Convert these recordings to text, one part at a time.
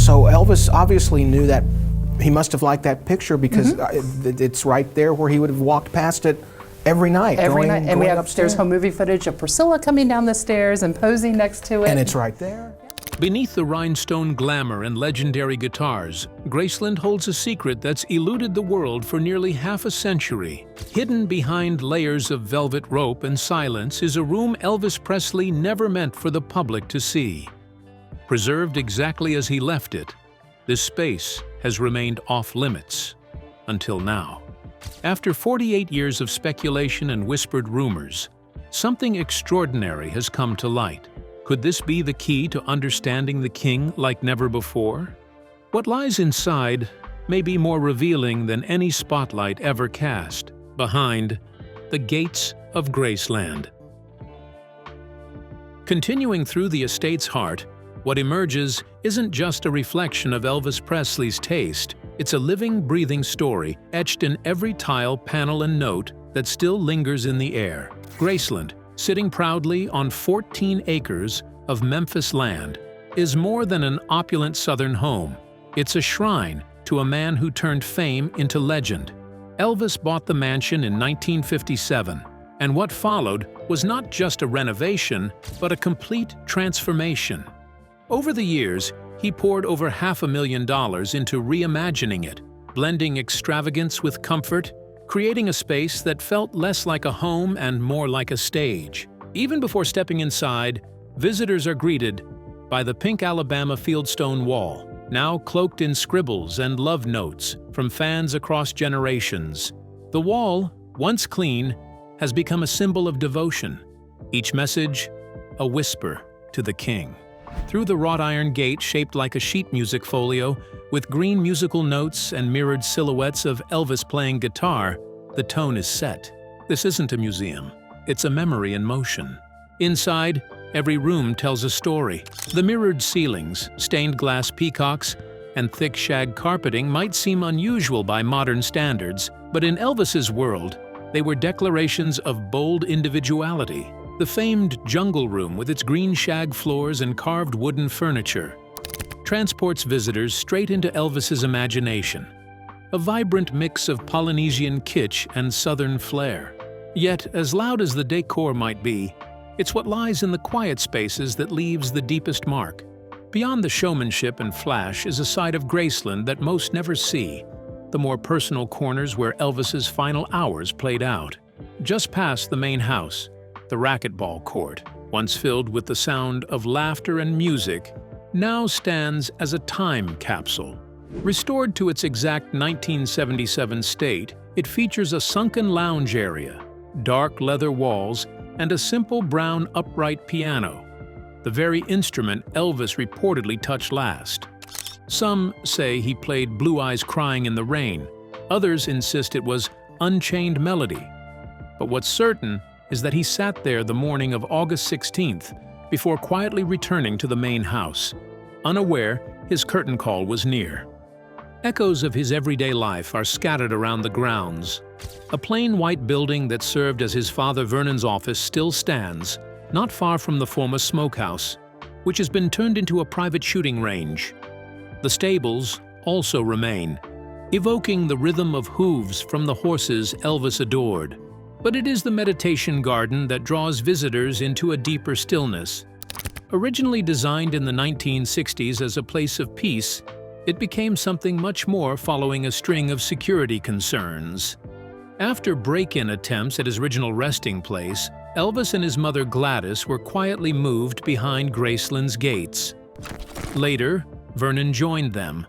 So Elvis obviously knew that. He must have liked that picture because it's right there where he would have walked past it every night. Every night. And we have, upstairs. there's home movie footage of Priscilla coming down the stairs and posing next to it. And it's right there. Beneath the rhinestone glamour and legendary guitars, Graceland holds a secret that's eluded the world for nearly half a century. Hidden behind layers of velvet rope and silence is a room Elvis Presley never meant for the public to see. Preserved exactly as he left it, this space has remained off-limits until now. After 48 years of speculation and whispered rumors, something extraordinary has come to light. Could this be the key to understanding the king like never before? What lies inside may be more revealing than any spotlight ever cast, behind the gates of Graceland. Continuing through the estate's heart, what emerges isn't just a reflection of Elvis Presley's taste, it's a living, breathing story etched in every tile, panel, and note that still lingers in the air. Graceland, sitting proudly on 14 acres of Memphis land, is more than an opulent southern home. It's a shrine to a man who turned fame into legend. Elvis bought the mansion in 1957, and what followed was not just a renovation, but a complete transformation. Over the years, he poured over $500,000 into reimagining it, blending extravagance with comfort, creating a space that felt less like a home and more like a stage. Even before stepping inside, visitors are greeted by the pink Alabama fieldstone wall, now cloaked in scribbles and love notes from fans across generations. The wall, once clean, has become a symbol of devotion, each message a whisper to the king. Through the wrought iron gate shaped like a sheet music folio, with green musical notes and mirrored silhouettes of Elvis playing guitar, the tone is set. This isn't a museum, it's a memory in motion. Inside, every room tells a story. The mirrored ceilings, stained glass peacocks, and thick shag carpeting might seem unusual by modern standards, but in Elvis's world, they were declarations of bold individuality. The famed jungle room with its green shag floors and carved wooden furniture transports visitors straight into Elvis's imagination, a vibrant mix of Polynesian kitsch and southern flair. Yet, as loud as the decor might be, it's what lies in the quiet spaces that leaves the deepest mark. Beyond the showmanship and flash is a side of Graceland that most never see, the more personal corners where Elvis's final hours played out. Just past the main house, the racquetball court, once filled with the sound of laughter and music, now stands as a time capsule. Restored to its exact 1977 state, it features a sunken lounge area, dark leather walls, and a simple brown upright piano, the very instrument Elvis reportedly touched last. Some say he played Blue Eyes Crying in the Rain, others insist it was Unchained Melody. But what's certain is that he sat there the morning of August 16th before quietly returning to the main house, unaware his curtain call was near. Echoes of his everyday life are scattered around the grounds. A plain white building that served as his father Vernon's office still stands, not far from the former smokehouse, which has been turned into a private shooting range. The stables also remain, evoking the rhythm of hooves from the horses Elvis adored. But it is the meditation garden that draws visitors into a deeper stillness. Originally designed in the 1960s as a place of peace, it became something much more following a string of security concerns. After break-in attempts at his original resting place, Elvis and his mother Gladys were quietly moved behind Graceland's gates. Later, Vernon joined them.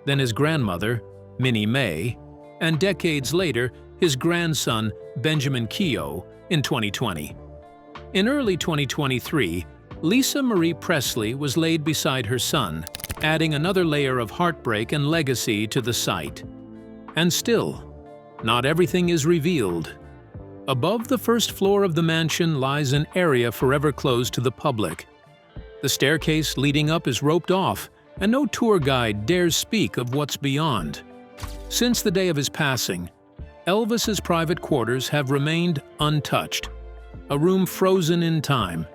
Then his grandmother, Minnie Mae, and decades later, his grandson, Benjamin Keogh, in 2020. In early 2023, Lisa Marie Presley was laid beside her son, adding another layer of heartbreak and legacy to the site. And still, not everything is revealed. Above the first floor of the mansion lies an area forever closed to the public. The staircase leading up is roped off, and no tour guide dares speak of what's beyond. Since the day of his passing, Elvis's private quarters have remained untouched, a room frozen in time,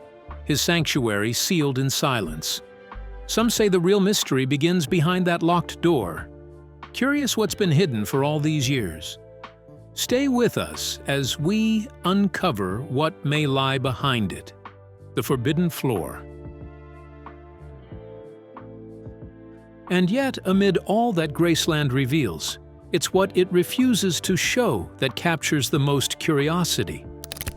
his sanctuary sealed in silence. Some say the real mystery begins behind that locked door. Curious what's been hidden for all these years? Stay with us as we uncover what may lie behind it. The forbidden floor. And yet, amid all that Graceland reveals, it's what it refuses to show that captures the most curiosity.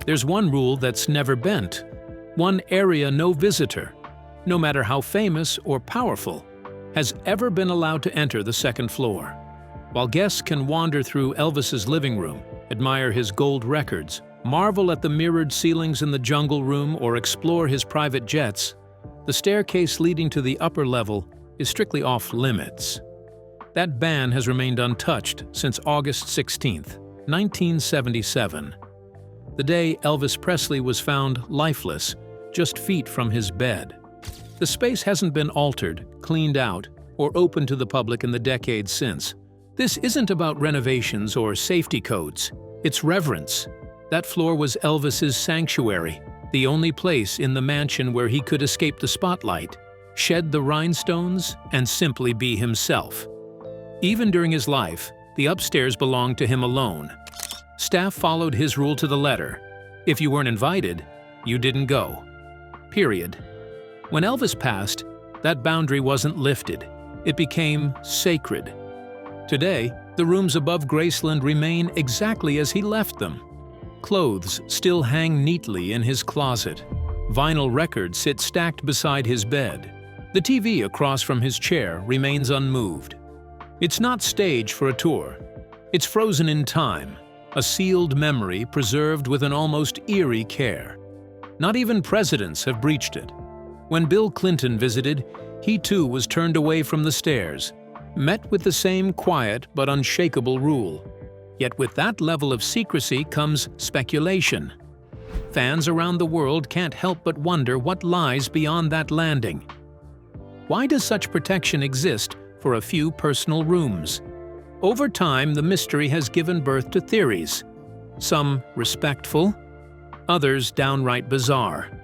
There's one rule that's never bent. One area no visitor, no matter how famous or powerful, has ever been allowed to enter the second floor. While guests can wander through Elvis's living room, admire his gold records, marvel at the mirrored ceilings in the jungle room, or explore his private jets, the staircase leading to the upper level is strictly off-limits. That ban has remained untouched since August 16, 1977, the day Elvis Presley was found lifeless, just feet from his bed. The space hasn't been altered, cleaned out, or opened to the public in the decades since. This isn't about renovations or safety codes. It's reverence. That floor was Elvis's sanctuary, the only place in the mansion where he could escape the spotlight, shed the rhinestones, and simply be himself. Even during his life, the upstairs belonged to him alone. Staff followed his rule to the letter. If you weren't invited, you didn't go. Period. When Elvis passed, that boundary wasn't lifted. It became sacred. Today, the rooms above Graceland remain exactly as he left them. Clothes still hang neatly in his closet. Vinyl records sit stacked beside his bed. The TV across from his chair remains unmoved. It's not staged for a tour. It's frozen in time, a sealed memory preserved with an almost eerie care. Not even presidents have breached it. When Bill Clinton visited, he too was turned away from the stairs, met with the same quiet but unshakable rule. Yet with that level of secrecy comes speculation. Fans around the world can't help but wonder what lies beyond that landing. Why does such protection exist for a few personal rooms? Over time, the mystery has given birth to theories, some respectful, others downright bizarre.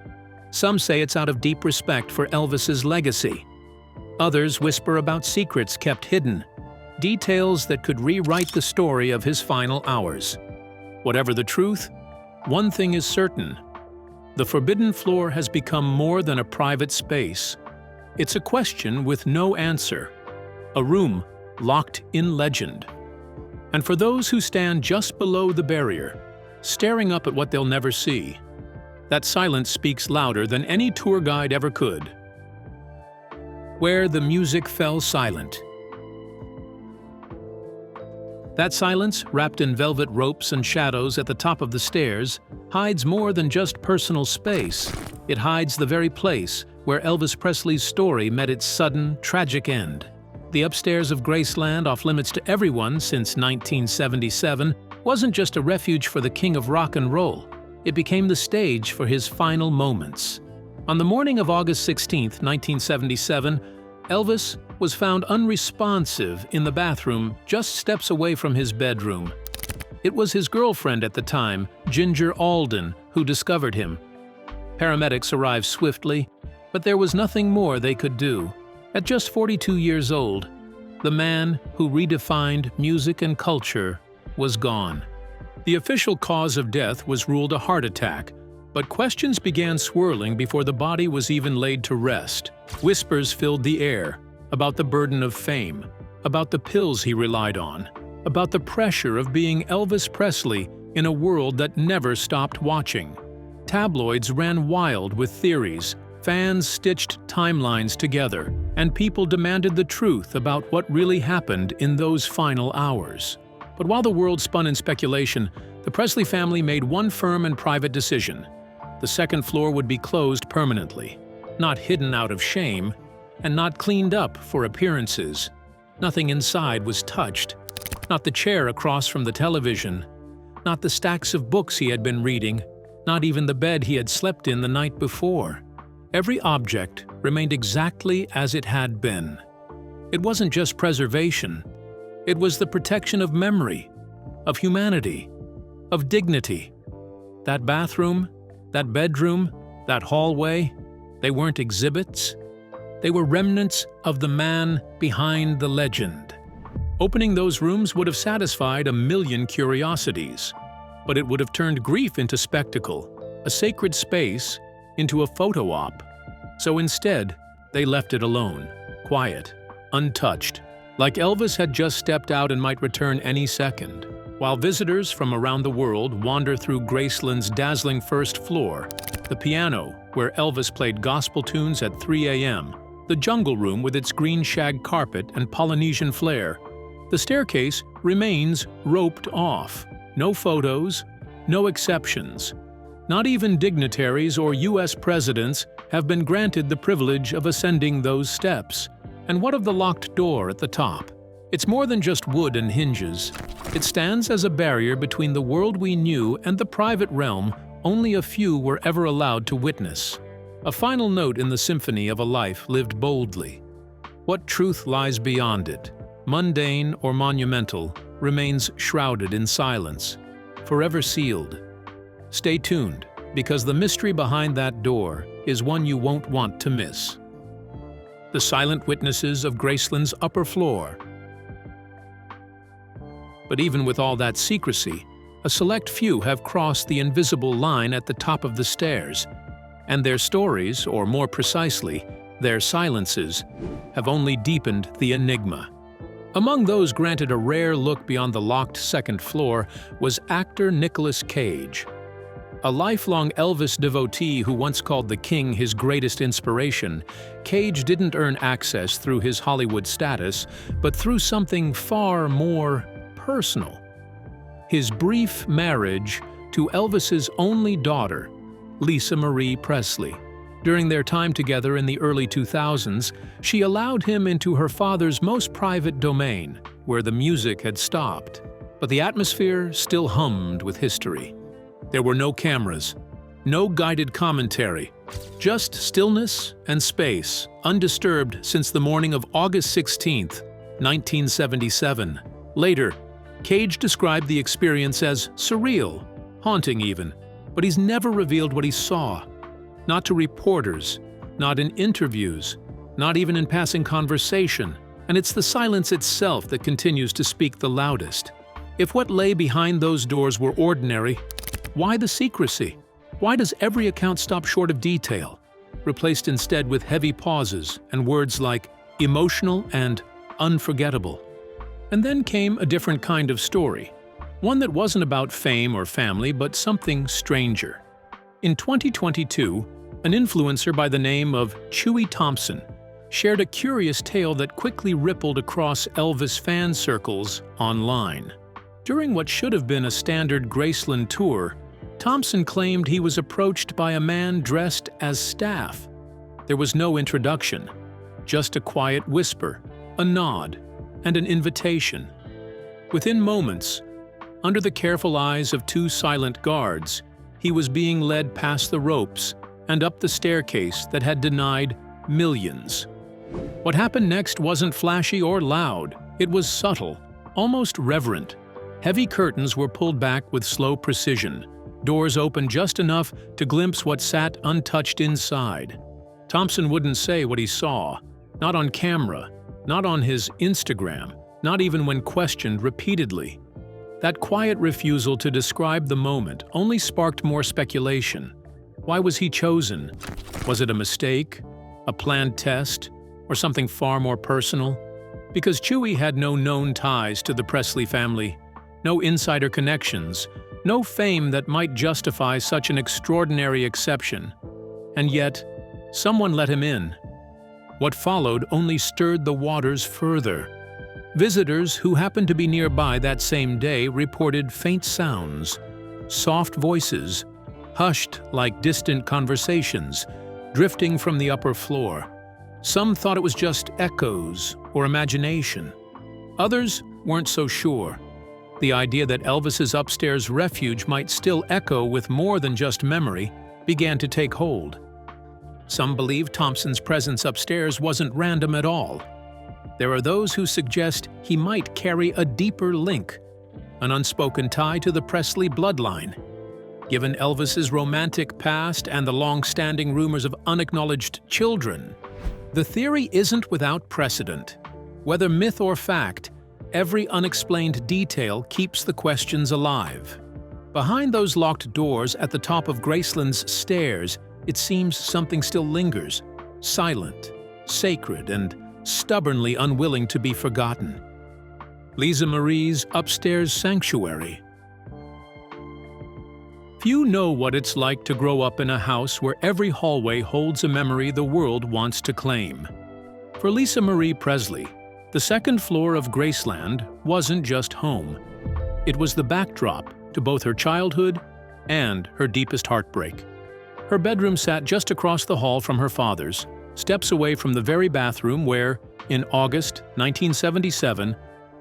Some say it's out of deep respect for Elvis's legacy. Others whisper about secrets kept hidden, details that could rewrite the story of his final hours. Whatever the truth, one thing is certain: the forbidden floor has become more than a private space. It's a question with no answer, a room locked in legend. And for those who stand just below the barrier, staring up at what they'll never see, that silence speaks louder than any tour guide ever could. Where the music fell silent. That silence, wrapped in velvet ropes and shadows at the top of the stairs, hides more than just personal space. It hides the very place where Elvis Presley's story met its sudden, tragic end. The upstairs of Graceland, off-limits to everyone since 1977, wasn't just a refuge for the king of rock and roll. It became the stage for his final moments. On the morning of August 16, 1977, Elvis was found unresponsive in the bathroom just steps away from his bedroom. It was his girlfriend at the time, Ginger Alden, who discovered him. Paramedics arrived swiftly, but there was nothing more they could do. At just 42 years old, the man who redefined music and culture was gone. The official cause of death was ruled a heart attack, but questions began swirling before the body was even laid to rest. Whispers filled the air about the burden of fame, about the pills he relied on, about the pressure of being Elvis Presley in a world that never stopped watching. Tabloids ran wild with theories, fans stitched timelines together, and people demanded the truth about what really happened in those final hours. But while the world spun in speculation, the Presley family made one firm and private decision. The second floor would be closed permanently, not hidden out of shame, and not cleaned up for appearances. Nothing inside was touched. Not the chair across from the television, not the stacks of books he had been reading, not even the bed he had slept in the night before. Every object remained exactly as it had been. It wasn't just preservation. It was the protection of memory, of humanity, of dignity. That bathroom, that bedroom, that hallway, they weren't exhibits. They were remnants of the man behind the legend. Opening those rooms would have satisfied a million curiosities, but it would have turned grief into spectacle, a sacred space into a photo op. So instead, they left it alone, quiet, untouched, like Elvis had just stepped out and might return any second. While visitors from around the world wander through Graceland's dazzling first floor, the piano, where Elvis played gospel tunes at 3 a.m., the jungle room with its green shag carpet and Polynesian flair, the staircase remains roped off. No photos, no exceptions. Not even dignitaries or U.S. presidents have been granted the privilege of ascending those steps. And what of the locked door at the top? It's more than just wood and hinges. It stands as a barrier between the world we knew and the private realm only a few were ever allowed to witness. A final note in the symphony of a life lived boldly. What truth lies beyond it, mundane or monumental, remains shrouded in silence, forever sealed. Stay tuned, because the mystery behind that door is one you won't want to miss. The silent witnesses of Graceland's upper floor. But even with all that secrecy, a select few have crossed the invisible line at the top of the stairs, and their stories, or more precisely, their silences, have only deepened the enigma. Among those granted a rare look beyond the locked second floor was actor Nicolas Cage. A lifelong Elvis devotee who once called the King his greatest inspiration, Cage didn't earn access through his Hollywood status, but through something far more personal. His brief marriage to Elvis's only daughter, Lisa Marie Presley. During their time together in the early 2000s, she allowed him into her father's most private domain, where the music had stopped. But the atmosphere still hummed with history. There were no cameras, no guided commentary, just stillness and space, undisturbed since the morning of August 16, 1977. Later, Cage described the experience as surreal, haunting even, but he's never revealed what he saw. Not to reporters, not in interviews, not even in passing conversation, and it's the silence itself that continues to speak the loudest. If what lay behind those doors were ordinary, why the secrecy? Why does every account stop short of detail, replaced instead with heavy pauses and words like emotional and unforgettable? And then came a different kind of story, one that wasn't about fame or family, but something stranger. In 2022, an influencer by the name of Chewy Thompson shared a curious tale that quickly rippled across Elvis fan circles online. During what should have been a standard Graceland tour, Thompson claimed he was approached by a man dressed as staff. There was no introduction, just a quiet whisper, a nod, and an invitation. Within moments, under the careful eyes of two silent guards, he was being led past the ropes and up the staircase that had denied millions. What happened next wasn't flashy or loud. It was subtle, almost reverent. Heavy curtains were pulled back with slow precision. Doors opened just enough to glimpse what sat untouched inside. Thompson wouldn't say what he saw, not on camera, not on his Instagram, not even when questioned repeatedly. That quiet refusal to describe the moment only sparked more speculation. Why was he chosen? Was it a mistake, a planned test, or something far more personal? Because Chewy had no known ties to the Presley family, no insider connections, no fame that might justify such an extraordinary exception. And yet, someone let him in. What followed only stirred the waters further. Visitors who happened to be nearby that same day reported faint sounds, soft voices, hushed like distant conversations, drifting from the upper floor. Some thought it was just echoes or imagination. Others weren't so sure. The idea that Elvis's upstairs refuge might still echo with more than just memory began to take hold. Some believe Thompson's presence upstairs wasn't random at all. There are those who suggest he might carry a deeper link, an unspoken tie to the Presley bloodline. Given Elvis's romantic past and the long-standing rumors of unacknowledged children, The theory isn't without precedent. Whether myth or fact, every unexplained detail keeps the questions alive. Behind those locked doors at the top of Graceland's stairs, it seems something still lingers, silent, sacred, and stubbornly unwilling to be forgotten. Lisa Marie's upstairs sanctuary. Few know what it's like to grow up in a house where every hallway holds a memory the world wants to claim. For Lisa Marie Presley, the second floor of Graceland wasn't just home. It was the backdrop to both her childhood and her deepest heartbreak. Her bedroom sat just across the hall from her father's, steps away from the very bathroom where, in August 1977,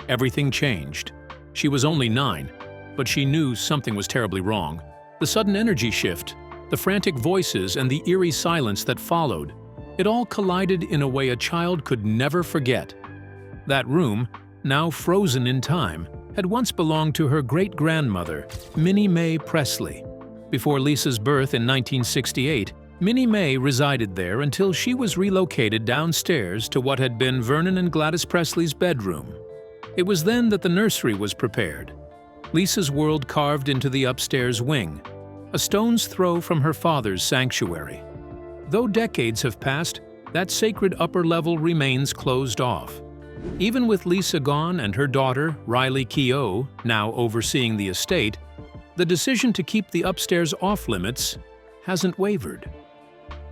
everything changed. She was only 9, but she knew something was terribly wrong. The sudden energy shift, the frantic voices, and the eerie silence that followed, it all collided in a way a child could never forget. That room, now frozen in time, had once belonged to her great-grandmother, Minnie Mae Presley. Before Lisa's birth in 1968, Minnie Mae resided there until she was relocated downstairs to what had been Vernon and Gladys Presley's bedroom. It was then that the nursery was prepared. Lisa's world carved into the upstairs wing, a stone's throw from her father's sanctuary. Though decades have passed, that sacred upper level remains closed off. Even with Lisa gone and her daughter, Riley Keough, now overseeing the estate, the decision to keep the upstairs off-limits hasn't wavered.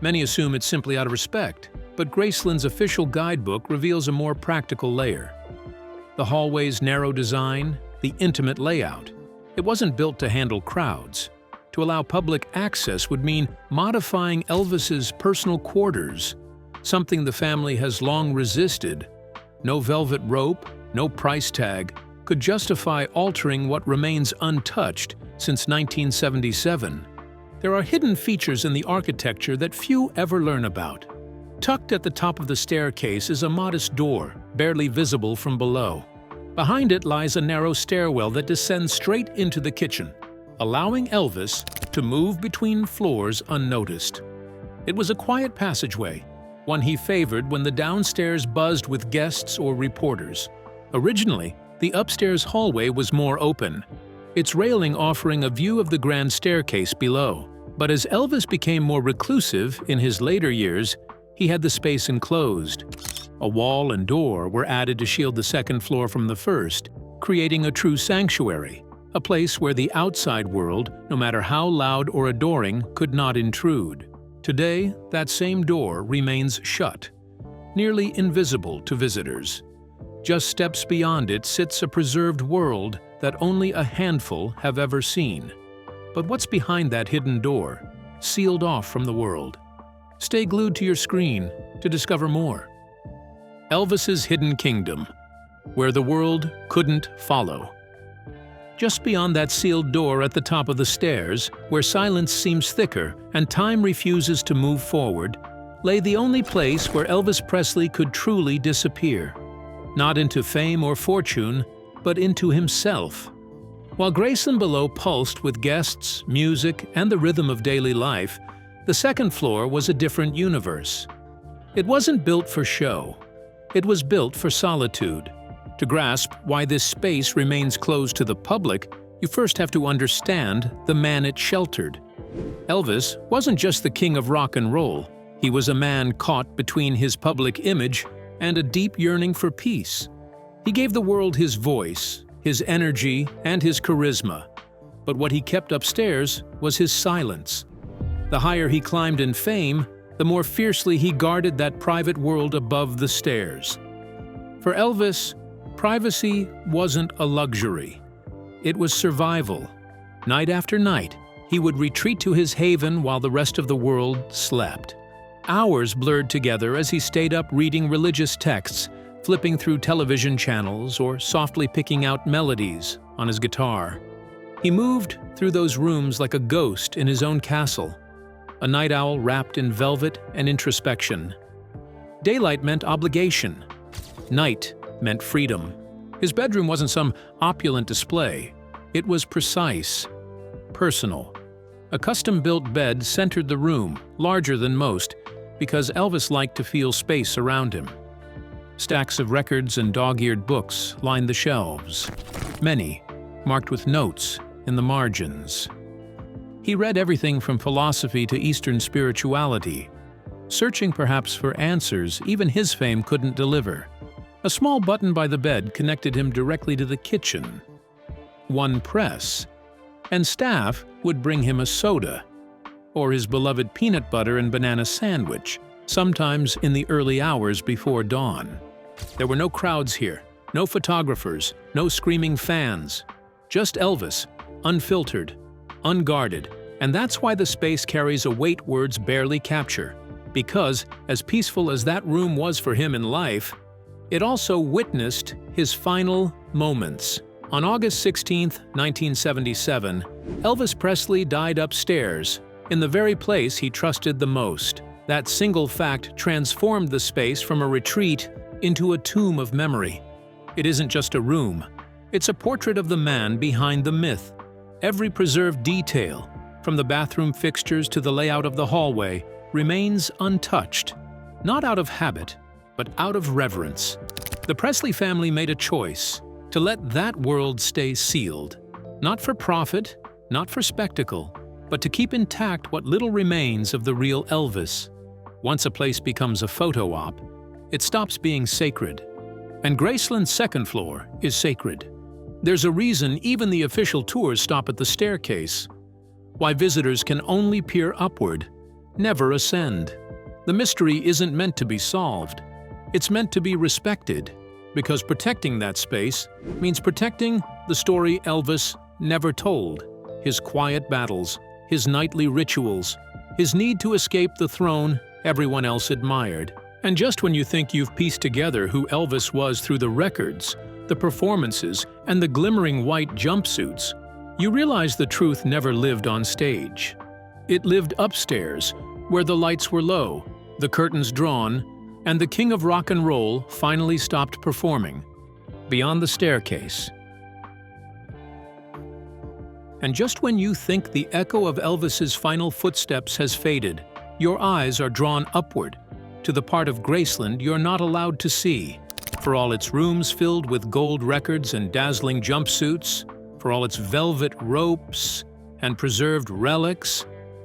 Many assume it's simply out of respect, but Graceland's official guidebook reveals a more practical layer. The hallway's narrow design, the intimate layout. It wasn't built to handle crowds. To allow public access would mean modifying Elvis's personal quarters, something the family has long resisted. No velvet rope, no price tag, could justify altering what remains untouched since 1977. There are hidden features in the architecture that few ever learn about. Tucked at the top of the staircase is a modest door, barely visible from below. Behind it lies a narrow stairwell that descends straight into the kitchen, allowing Elvis to move between floors unnoticed. It was a quiet passageway, one he favored when the downstairs buzzed with guests or reporters. Originally, the upstairs hallway was more open, its railing offering a view of the grand staircase below. But as Elvis became more reclusive in his later years, he had the space enclosed. A wall and door were added to shield the second floor from the first, creating a true sanctuary, a place where the outside world, no matter how loud or adoring, could not intrude. Today, that same door remains shut, nearly invisible to visitors. Just steps beyond it sits a preserved world that only a handful have ever seen. But what's behind that hidden door, sealed off from the world? Stay glued to your screen to discover more. Elvis's Hidden Kingdom, where the world couldn't follow. Just beyond that sealed door at the top of the stairs, where silence seems thicker and time refuses to move forward, lay the only place where Elvis Presley could truly disappear. Not into fame or fortune, but into himself. While Graceland below pulsed with guests, music, and the rhythm of daily life, the second floor was a different universe. It wasn't built for show. It was built for solitude. To grasp why this space remains closed to the public, you first have to understand the man it sheltered. Elvis wasn't just the king of rock and roll. He was a man caught between his public image and a deep yearning for peace. He gave the world his voice, his energy, and his charisma. But what he kept upstairs was his silence. The higher he climbed in fame, the more fiercely he guarded that private world above the stairs. For Elvis, privacy wasn't a luxury. It was survival. Night after night, he would retreat to his haven while the rest of the world slept. Hours blurred together as he stayed up reading religious texts, flipping through television channels, or softly picking out melodies on his guitar. He moved through those rooms like a ghost in his own castle, a night owl wrapped in velvet and introspection. Daylight meant obligation. Night meant freedom. His bedroom wasn't some opulent display. It was precise, personal. A custom-built bed centered the room, larger than most, because Elvis liked to feel space around him. Stacks of records and dog-eared books lined the shelves, many marked with notes in the margins. He read everything from philosophy to Eastern spirituality, searching perhaps for answers even his fame couldn't deliver. A small button by the bed connected him directly to the kitchen. One press, and staff would bring him a soda, or his beloved peanut butter and banana sandwich, sometimes in the early hours before dawn. There were no crowds here, no photographers, no screaming fans. Just Elvis, unfiltered, unguarded, and that's why the space carries a weight words barely capture. Because, as peaceful as that room was for him in life, it also witnessed his final moments. On August 16, 1977, Elvis Presley died upstairs, in the very place he trusted the most. That single fact transformed the space from a retreat into a tomb of memory. It isn't just a room. It's a portrait of the man behind the myth. Every preserved detail, from the bathroom fixtures to the layout of the hallway, remains untouched. Not out of habit, but out of reverence. The Presley family made a choice to let that world stay sealed. Not for profit, not for spectacle, but to keep intact what little remains of the real Elvis. Once a place becomes a photo op, it stops being sacred. And Graceland's second floor is sacred. There's a reason even the official tours stop at the staircase. Why visitors can only peer upward, never ascend. The mystery isn't meant to be solved. It's meant to be respected, because protecting that space means protecting the story Elvis never told, his quiet battles, his nightly rituals, his need to escape the throne everyone else admired. And just when you think you've pieced together who Elvis was through the records, the performances, and the glimmering white jumpsuits, you realize the truth never lived on stage. It lived upstairs, where the lights were low, the curtains drawn, and the king of rock and roll finally stopped performing, beyond the staircase. And just when you think the echo of Elvis's final footsteps has faded, your eyes are drawn upward, to the part of Graceland you're not allowed to see. For all its rooms filled with gold records and dazzling jumpsuits, for all its velvet ropes and preserved relics,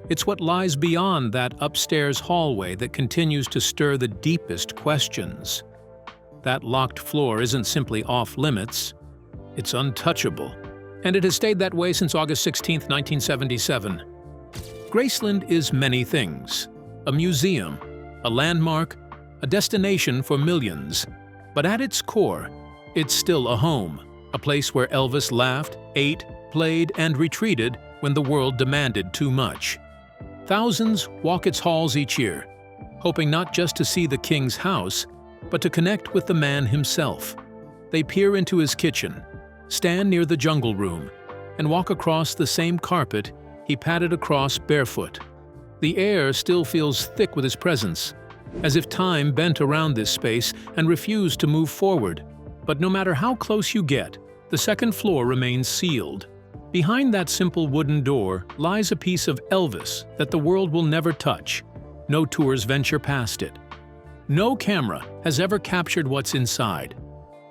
it's what lies beyond that upstairs hallway that continues to stir the deepest questions. That locked floor isn't simply off-limits, it's untouchable. And it has stayed that way since August 16, 1977. Graceland is many things. A museum, a landmark, a destination for millions. But at its core, it's still a home, a place where Elvis laughed, ate, played, and retreated when the world demanded too much. Thousands walk its halls each year, hoping not just to see the king's house, but to connect with the man himself. They peer into his kitchen, stand near the jungle room, and walk across the same carpet he padded across barefoot. The air still feels thick with his presence, as if time bent around this space and refused to move forward. But no matter how close you get, the second floor remains sealed. Behind that simple wooden door lies a piece of Elvis that the world will never touch. No tours venture past it. No camera has ever captured what's inside.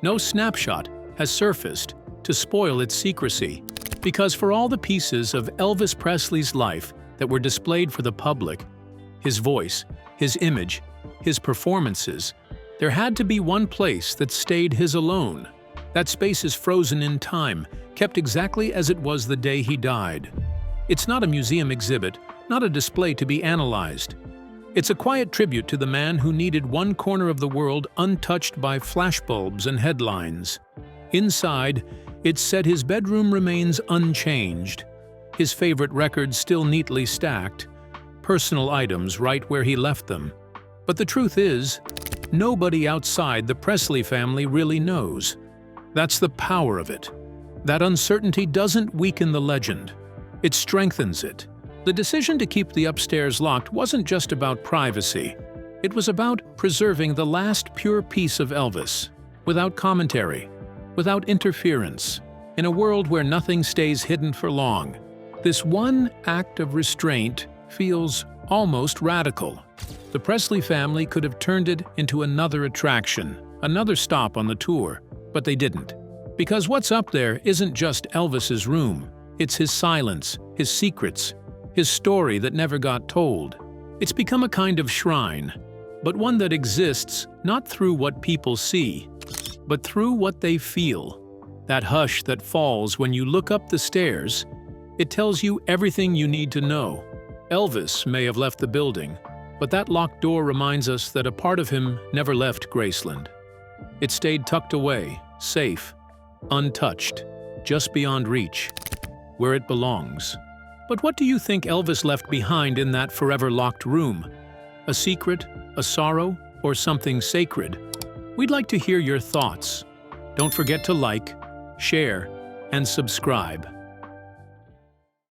No snapshot has surfaced to spoil its secrecy. Because for all the pieces of Elvis Presley's life that were displayed for the public, his voice, his image, his performances, there had to be one place that stayed his alone. That space is frozen in time, kept exactly as it was the day he died. It's not a museum exhibit, not a display to be analyzed. It's a quiet tribute to the man who needed one corner of the world untouched by flashbulbs and headlines. Inside, it's said his bedroom remains unchanged, his favorite records still neatly stacked, personal items right where he left them. But the truth is, nobody outside the Presley family really knows. That's the power of it. That uncertainty doesn't weaken the legend. It strengthens it. The decision to keep the upstairs locked wasn't just about privacy. It was about preserving the last pure piece of Elvis, without commentary, without interference, in a world where nothing stays hidden for long. This one act of restraint feels almost radical. The Presley family could have turned it into another attraction, another stop on the tour, but they didn't. Because what's up there isn't just Elvis's room. It's his silence, his secrets, his story that never got told. It's become a kind of shrine, but one that exists not through what people see, but through what they feel. That hush that falls when you look up the stairs, it tells you everything you need to know. Elvis may have left the building, but that locked door reminds us that a part of him never left Graceland. It stayed tucked away, safe, untouched, just beyond reach, where it belongs. But what do you think Elvis left behind in that forever locked room? A secret, a sorrow, or something sacred? We'd like to hear your thoughts. Don't forget to like, share, and subscribe.